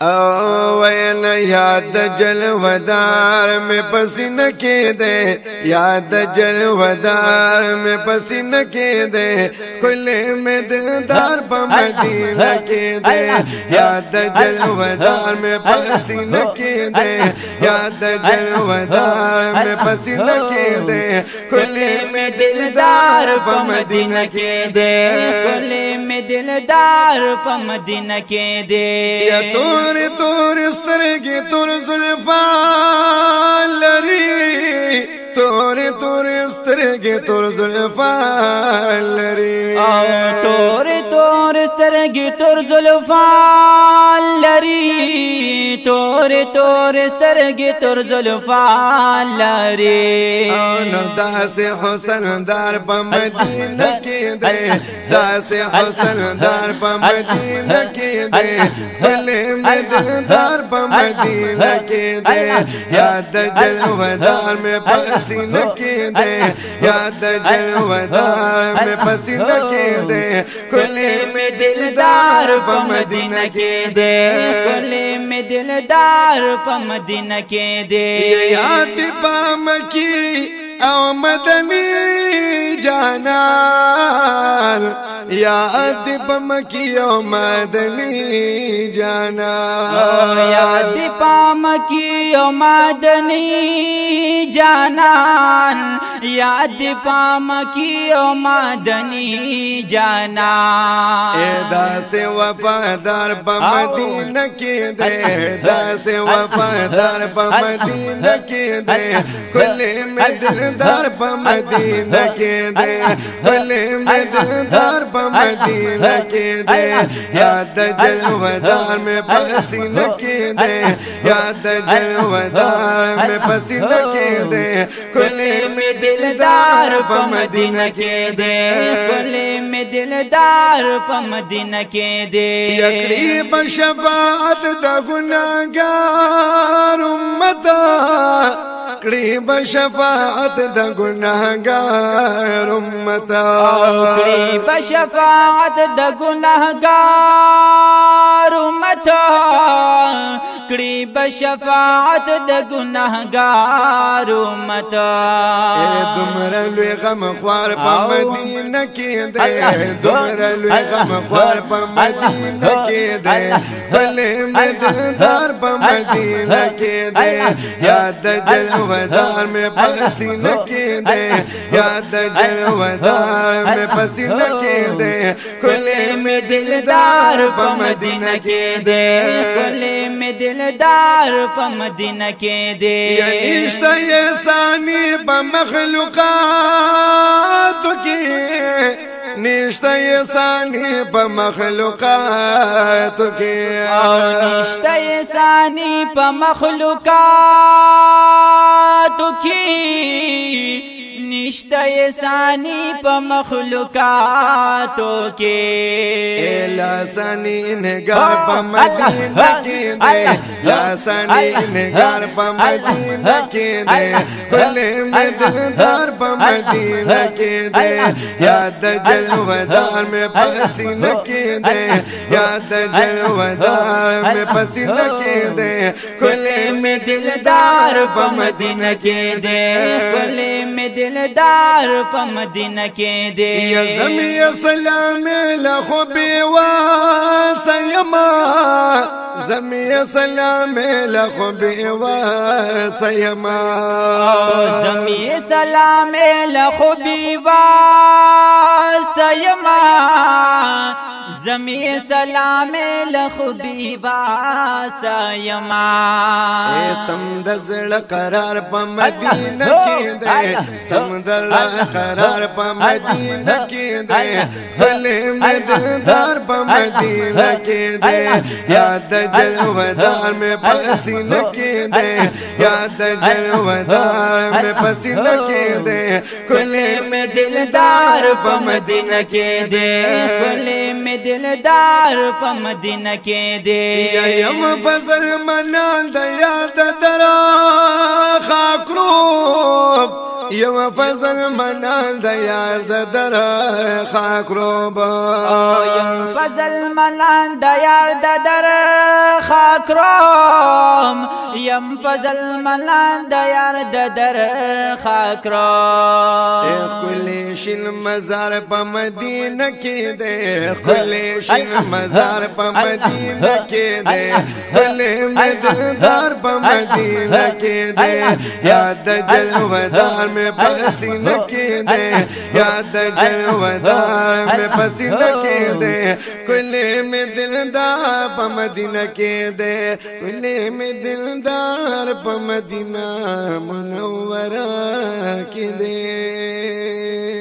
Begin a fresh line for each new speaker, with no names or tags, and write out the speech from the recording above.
او ویل یاد جلودار میں پسینہ کے دے یاد جلودار میں پسینہ کے دے کلے میں دلدار پا مدینہ کے دے یاد جلودار میں پسینہ کے دے یاد جلودار میں پسینہ کے دے کلے میں دلدار پا مدینہ کے دے
کلے میں دلدار پا مدینہ کے دے
یا تور سترگی تور زلفان لری تور سترگی تور زلفان لری
تور سترگی تور زلفان لری تور سترگی تور زلفان لری
نو داس حسن دار پا مدینہ کی دے داس حسن دار پا مدینہ کی دے کلے میں دلدار پا مدینہ کی دے یاد جلودار میں پسینہ کی دے یاد جلودار میں پسینہ کی دے کلے میں دلدار پا مدینہ کی دے
کلے میں دلدار پا مدینہ کے دے
یاد پا مکی او مدنی جانان یاد پا مکی او مدنی جانان
یاد پا مکی او مدنی جانان یاد پا مکی او مدنی جانان
دا سے وفادار پا مدینہ کی دے دا سے وفادار پا مدینہ کی دے کلے میں دلدار پا مدینہ کی دے کلے میں دلدار پا مدینہ کی دے یاد جلودار میں پسینہ کی دے یاد جلودار میں پسینہ کی دے کلے میں دلدار پا مدینہ کی دے
کلے میں دلدار پا مدینہ کے دے
یکڑی بشفاعت دا گناہگار امتا قریب شفاعت دا گناہگار امتا
قریب شفاعت دا گناہگار امتا قریب شفاعت دا گناہگار امتا
دمرا لوی غم خوار پا مدینہ کی دے دمرا لوی غم خوار پا مدینہ کی دے کلے میں دلدار پا مدینہ کی دے یاد جلودار میں پسینہ کی دے یاد جلودار میں پسینہ کی دے کلے میں دلدار پا مدینہ کی دے
کلے میں دلدار پا مدینہ کے دے
نشتا یہ ثانی پا مخلوقات کی نشتا یہ ثانی پا مخلوقات کی
نشتا یہ ثانی پا مخلوقات کی نشتا یہ ثانی پا مخلوقاتوں کے
لاسانی نگار پا مدینہ کی دے لاسانی نگار پا مدینہ کی دے کلے میں دلدار پا مدینہ کی دے یاد جلودار میں پسینہ کی دے یاد جلودار میں پسینہ کی دے کلے میں دلدار پا مدینہ کی دے
کلے میں دلدار پا مدینہ کے دے
یا زمی سلام لخبی واسیما زمی سلام لخبی واسیما
زمی سلام لخبی واسیما زمی سلام لخبی واسیما
سمدزڑ قرار پا مدینہ کی دے سمدزڑ قرار پا مدینہ کی دے کلے میں دلدار پا مدینہ کی دے یاد جلودار میں پسینہ کی دے یاد جلودار میں پسینہ کی دے کلے میں دلدار پا مدینہ کی دے
کلے میں دلدار پا مدینہ کے دے
یم فضل منال دا یاد درا خاکروب یم فضل منال دا یاد درا خاکروب
یم فضل منال دا یاد درا خاکروم یم فضل ملان دا یار دا در خاکروم
کلی شین مزار پا مدینہ کی دے کلی شین مزار پا مدینہ کی دے کلی میں دلدار پا مدینہ کی دے یاد جلوہدار میں پسینہ کی دے یاد جلوہدار میں پسینہ کی دے کلی میں دلدار پا مدینہ کی دے کلی میں دلدار پا مدینہ منورہ کی دے